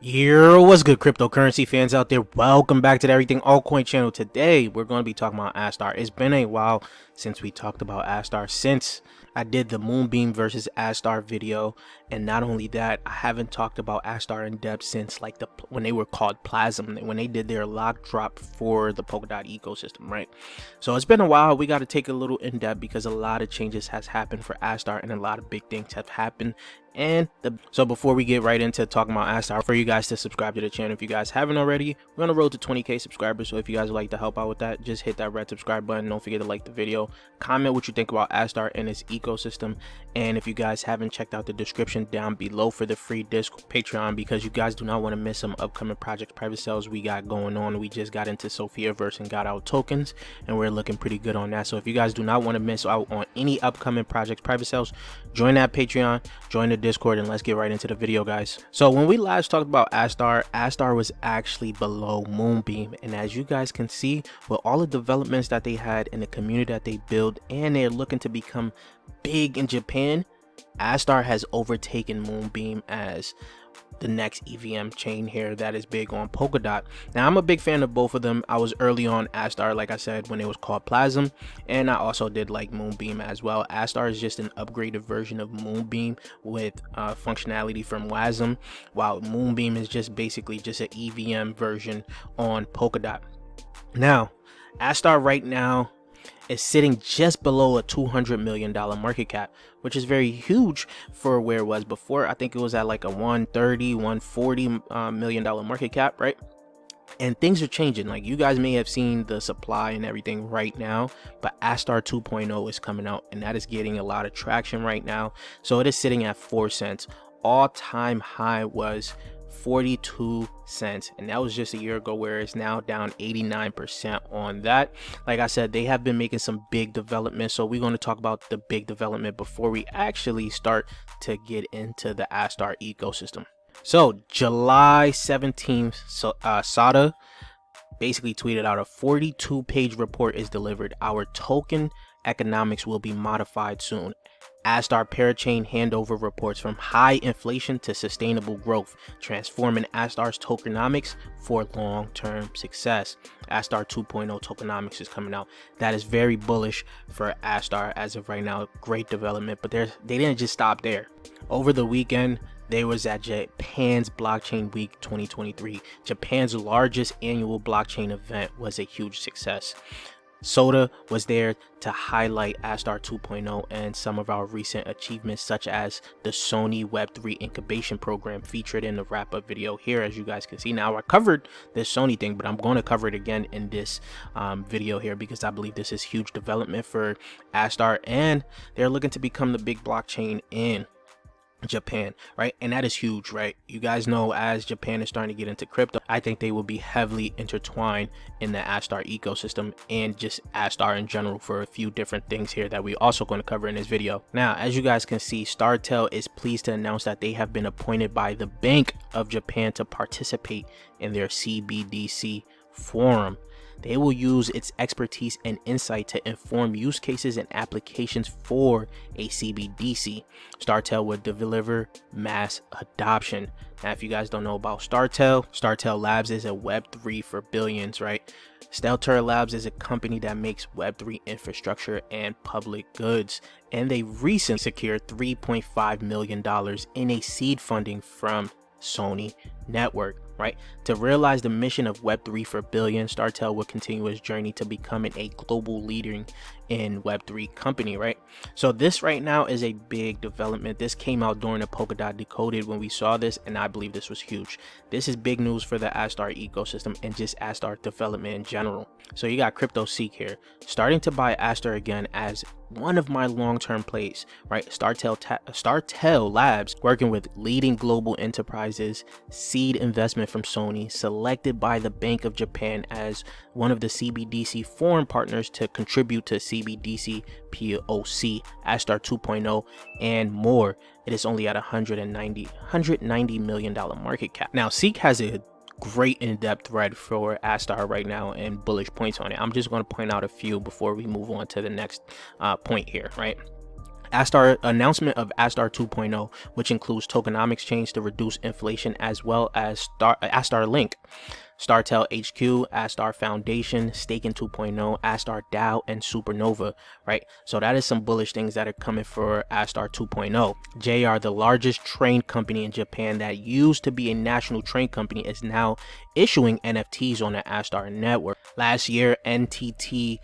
What's good, cryptocurrency fans out there? Welcome back to the Everything Altcoin channel. Today, we're going to be talking about Astar. It's been a while since we talked about Astar, since I did the Moonbeam versus Astar video. And not only that, I haven't talked about Astar in depth since like when they were called Plasm, when they did their lock drop for the Polkadot ecosystem, right? So it's been a while. We got to take a little in depth because a lot of changes has happened for Astar and a lot of big things have happened. So before we get right into talking about Astar, for you guys to subscribe to the channel if you guys haven't already. We're on the road to 20k subscribers, so if you guys would like to help out with that, just hit that red subscribe button. Don't forget to like the video, comment what you think about Astar and its ecosystem, and if you guys haven't checked out the description down below for the free Discord Patreon, because you guys do not want to miss some upcoming project private sales we got going on. We just got into Sophiaverse and got our tokens, and we're looking pretty good on that. So if you guys do not want to miss out on any upcoming project private sales, join that Patreon, join the Discord, and let's get right into the video, guys. So when we last talked about Astar was actually below Moonbeam, and as you guys can see, with all the developments that they had in the community that they built, and they're looking to become big in Japan, Astar has overtaken Moonbeam as the next EVM chain here that is big on Polkadot. Now, I'm a big fan of both of them. I was early on Astar, like I said, when it was called Plasm, and I also did like Moonbeam as well. Astar is just an upgraded version of Moonbeam with functionality from Wasm, while Moonbeam is just basically just an EVM version on Polkadot. Now, Astar right now is sitting just below a $200 million market cap, which is very huge for where it was before. I think it was at like a $140 million market cap, right? And things are changing. Like, you guys may have seen the supply and everything right now, but Astar 2.0 is coming out, and that is getting a lot of traction right now. So it is sitting at 4 cents. All-time high was 42 cents, and that was just a year ago, where it's now down 89% on that. Like I said, they have been making some big developments, so we're going to talk about the big development before we actually start to get into the Astar ecosystem. So July 17th, SATA basically tweeted out a 42-page report is delivered. Our token economics will be modified soon. Astar parachain handover reports from high inflation to sustainable growth, transforming Astar's tokenomics for long-term success. Astar 2.0 tokenomics is coming out. That is very bullish for Astar as of right now. Great development, but they didn't just stop there. Over the weekend, they was at Japan's Blockchain Week 2023. Japan's largest annual blockchain event was a huge success. Soda was there to highlight Astar 2.0 and some of our recent achievements, such as the Sony Web3 incubation program featured in the wrap-up video here, as you guys can see. Now, I covered this Sony thing, but I'm going to cover it again in this video here, because I believe this is huge development for Astar, and they're looking to become the big blockchain in Japan, right? And that is huge, right? You guys know, as Japan is starting to get into crypto, I think they will be heavily intertwined in the Astar ecosystem and just Astar in general for a few different things here that we also going to cover in this video. Now, as you guys can see, Startell is pleased to announce that they have been appointed by the Bank of Japan to participate in their CBDC forum. They will use its expertise and insight to inform use cases and applications for a CBDC. Startell would deliver mass adoption. Now, if you guys don't know about Startell Labs is a Web3 for billions, right? Startell Labs is a company that makes Web3 infrastructure and public goods, and they recently secured $3.5 million in a seed funding from Sony Network, right? To realize the mission of Web3 for billions, Startell will continue its journey to becoming a global leader in Web3 company, right? So this right now is a big development. This came out during the Polkadot Decoded when we saw this, and I believe this was huge. This is big news for the Astar ecosystem and just Astar development in general. So you got Crypto Seek here starting to buy Astar again as one of my long-term plays, right? Startell Labs, working with leading global enterprises, seed investment from Sony, selected by the Bank of Japan as one of the CBDC foreign partners to contribute to CBDC POC, Astar 2.0, and more. It is only at $190 million market cap. Now, Seek has a great in-depth thread for Astar right now and bullish points on it. I'm just going to point out a few before we move on to the next point here, right? Astar announcement of Astar 2.0, which includes tokenomics change to reduce inflation, as well as Astar Link, Startell HQ, Astar Foundation, Staking 2.0, Astar DAO, and Supernova, right? So that is some bullish things that are coming for Astar 2.0. JR, the largest train company in Japan that used to be a national train company, is now issuing NFTs on the Astar network. Last year, NTT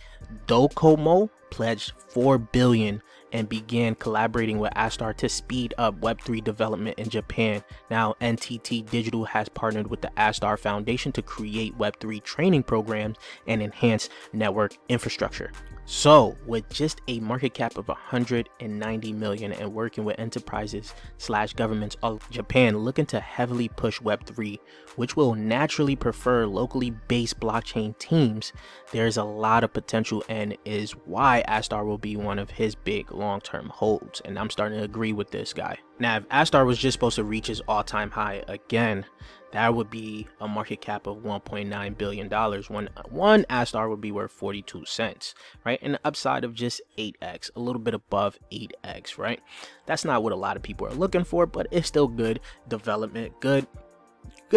Docomo pledged $4 billion and began collaborating with Astar to speed up Web3 development in Japan. Now, NTT Digital has partnered with the Astar Foundation to create Web3 training programs and enhance network infrastructure. So, with just a market cap of 190 million and working with enterprises / governments of Japan looking to heavily push Web3, which will naturally prefer locally based blockchain teams, there's a lot of potential and is why Astar will be one of his big long-term holds. And I'm starting to agree with this guy. Now, if Astar was just supposed to reach his all-time high again, that would be a market cap of $1.9 billion. One Astar would be worth 42 cents, right? And the upside of just 8x, a little bit above 8x, right? That's not what a lot of people are looking for, but it's still good development, good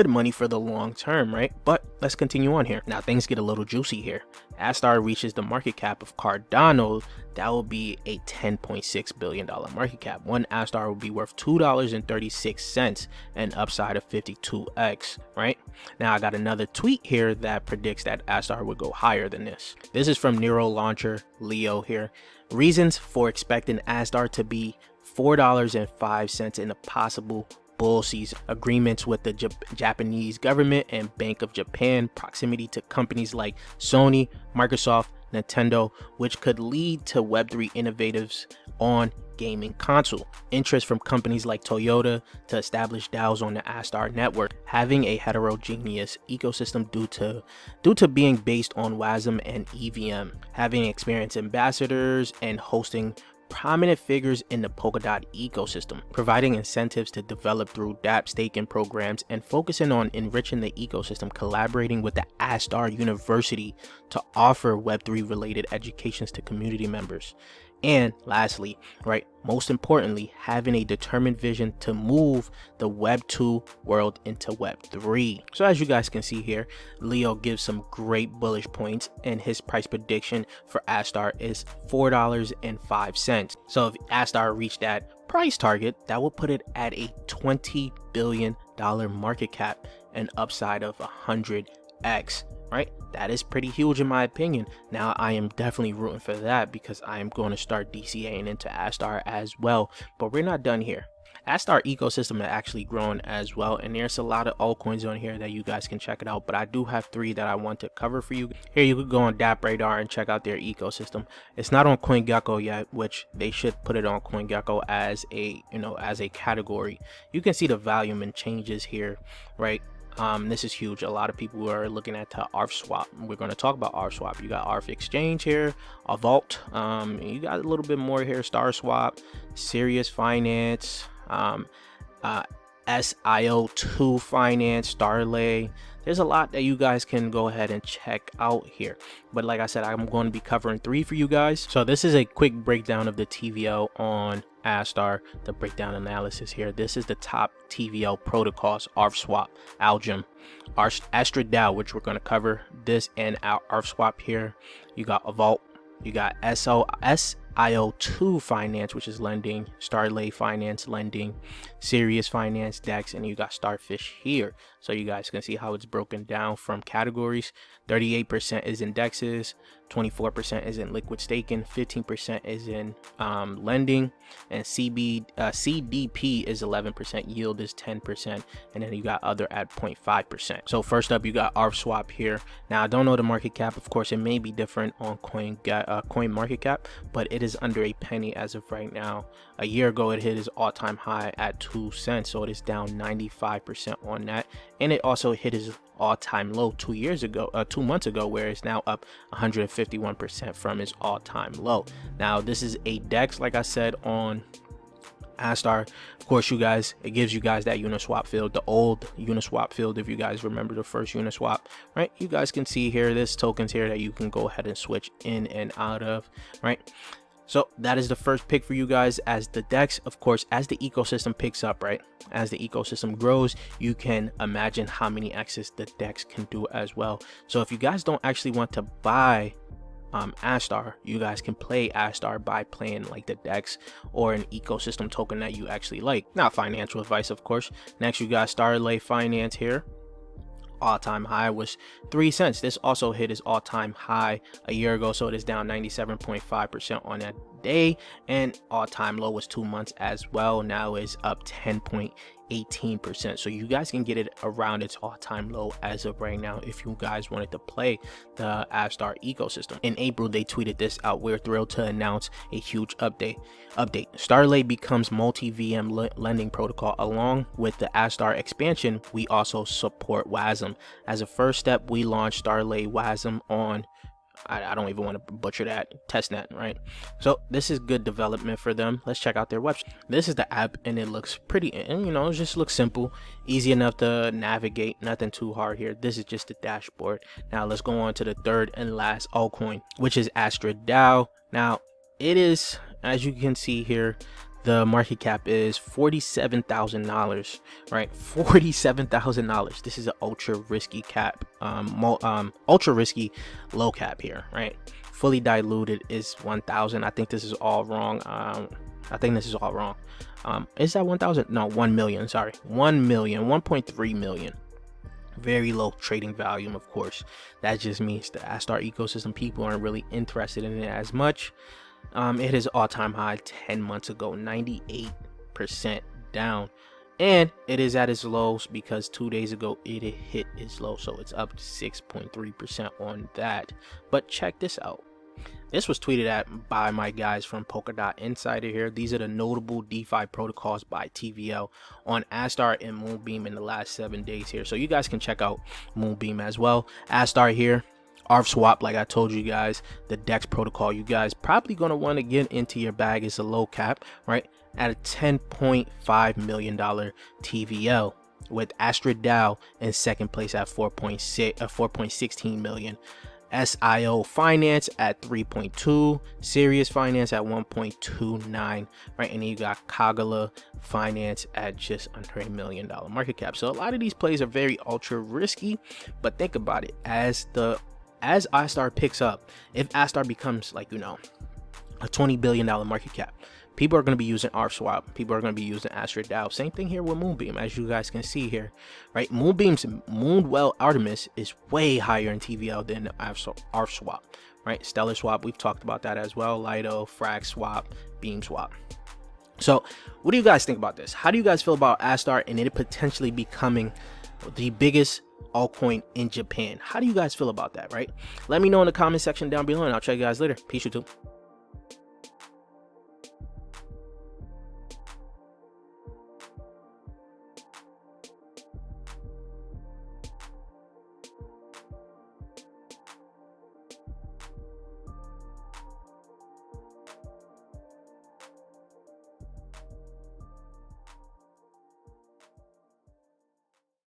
money for the long term, right? But let's continue on here. Now things get a little juicy here. Astar reaches the market cap of Cardano, that will be a $10.6 billion market cap. One Astar will be worth $2.36, an upside of 52x, right? Now I got another tweet here that predicts that Astar would go higher than this. This is from Nero Launcher Leo here. Reasons for expecting Astar to be $4.05 in a possible bull season: agreements with the Japanese government and Bank of Japan, proximity to companies like Sony, Microsoft, Nintendo, which could lead to Web3 innovatives on gaming console, interest from companies like Toyota to establish DAOs on the Astar network, having a heterogeneous ecosystem due to being based on WASM and EVM, having experienced ambassadors and hosting prominent figures in the Polkadot ecosystem, providing incentives to develop through dApp staking programs, and focusing on enriching the ecosystem, collaborating with the Astar University to offer Web3 related educations to community members. And lastly, right, most importantly, having a determined vision to move the Web 2 world into Web 3. So as you guys can see here, Leo gives some great bullish points, and his price prediction for Astar is $4.05. So if Astar reached that price target, that will put it at a $20 billion market cap, an upside of 100x. Right, that is pretty huge in my opinion. Now I am definitely rooting for that because I am going to start DCAing into Astar as well. But we're not done here. Astar ecosystem is actually growing as well, and there's a lot of altcoins on here that you guys can check it out, but I do have 3 that I want to cover for you. Here you could go on DApp Radar and check out their ecosystem. It's not on CoinGecko yet, which they should put it on CoinGecko as a, as a category. You can see the volume and changes here, right? This is huge. A lot of people are looking at ARF-Swap. We're going to talk about ARF-Swap. You got ARF Exchange here, a Vault. You got a little bit more here. StarSwap, Serious Finance, SIO2 Finance, Starlay. There's a lot that you guys can go ahead and check out here. But like I said, I'm going to be covering 3 for you guys. So this is a quick breakdown of the TVL on Astar, the breakdown analysis here. This is the top TVL protocols: ARF-Swap, Algem, Astar DAO, which we're going to cover this and our ARF-Swap here. You got a Vault, you got SIO2 Finance, which is lending, Starlay Finance lending, Serious Finance, DEX, and you got Starfish here. So you guys can see how it's broken down from categories. 38% is in DEXs, 24% is in liquid staking, 15% is in lending, and CDP is 11%, yield is 10%, and then you got other at 0.5%. So first up, you got ARF-Swap here. Now I don't know the market cap. Of course, it may be different on Coin Market Cap, but it is under a penny as of right now. A year ago, it hit its all-time high at 2 cents, so it is down 95% on that, and it also hit its all-time low 2 months ago, where it's now up 151% from its all-time low. Now this is a DEX, like I said, on Astar. Of course, you guys, it gives you guys that Uniswap field, the old Uniswap field, if you guys remember the first Uniswap, right? You guys can see here, there's tokens here that you can go ahead and switch in and out of, right? So that is the first pick for you guys as the DEX. Of course, as the ecosystem picks up, right? As the ecosystem grows, you can imagine how many X's the DEX can do as well. So if you guys don't actually want to buy Astar, you guys can play Astar by playing like the DEX or an ecosystem token that you actually like. Not financial advice, of course. Next, you got Starlay Finance here. All-time high was 3 cents. This also hit its all-time high a year ago, so it is down 97.5% on that day, and all-time low was 2 months as well. Now is up 10.18%, so you guys can get it around its all-time low as of right now if you guys wanted to play the Astar ecosystem. In April, they tweeted this out: "We're thrilled to announce a huge update. Starlay becomes multi-VM lending protocol. Along with the Astar expansion, we also support WASM. As a first step, we launched Starlay WASM on," I don't even want to butcher that, testnet, right? So this is good development for them. Let's check out their website. This is the app, and it looks pretty, and you know, it just looks simple, easy enough to navigate, nothing too hard here. This is just the dashboard. Now let's go on to the third and last altcoin, which is Astar. Now it is, as you can see here, the market cap is $47,000, right? $47,000. This is an ultra risky cap, ultra risky low cap here, right? Fully diluted is 1,000. I think this is all wrong. Is that 1,000? No, 1 million. Sorry, 1 million, 1.3 million. Very low trading volume, of course. That just means the Astar ecosystem people aren't really interested in it as much. It is all-time high 10 months ago, 98% down, and it is at its lows because 2 days ago it hit its low, so it's up 6.3% on that. But check this out. This was tweeted at by my guys from Polkadot Insider here. These are the notable DeFi protocols by TVL on Astar and Moonbeam in the last 7 days here, so you guys can check out Moonbeam as well. Astar here, swap, like I told you guys, the DEX protocol you guys probably going to want to get into your bag. Is a low cap, right, at a $10.5 million TVL, with Astar in second place at 4.16 million. SIO Finance at 3.2, Serious Finance at 1.29, right? And then you got Kagala Finance at just under $1 million market cap. So a lot of these plays are very ultra risky, but think about it, as Astar picks up, if Astar becomes, like, you know, a $20 billion market cap, people are going to be using swap, people are going to be using Astar. Same thing here with Moonbeam, as you guys can see here, right? Moonbeam's Moonwell Artemis is way higher in TVL than the swap, right? Stellar Swap, we've talked about that as well. Lido, Frag Swap, Beam Swap. So what do you guys think about this? How do you guys feel about Astar and it potentially becoming the biggest altcoin in Japan? How do you guys feel about that, right? Let me know in the comment section down below, and I'll check you guys later. Peace, YouTube.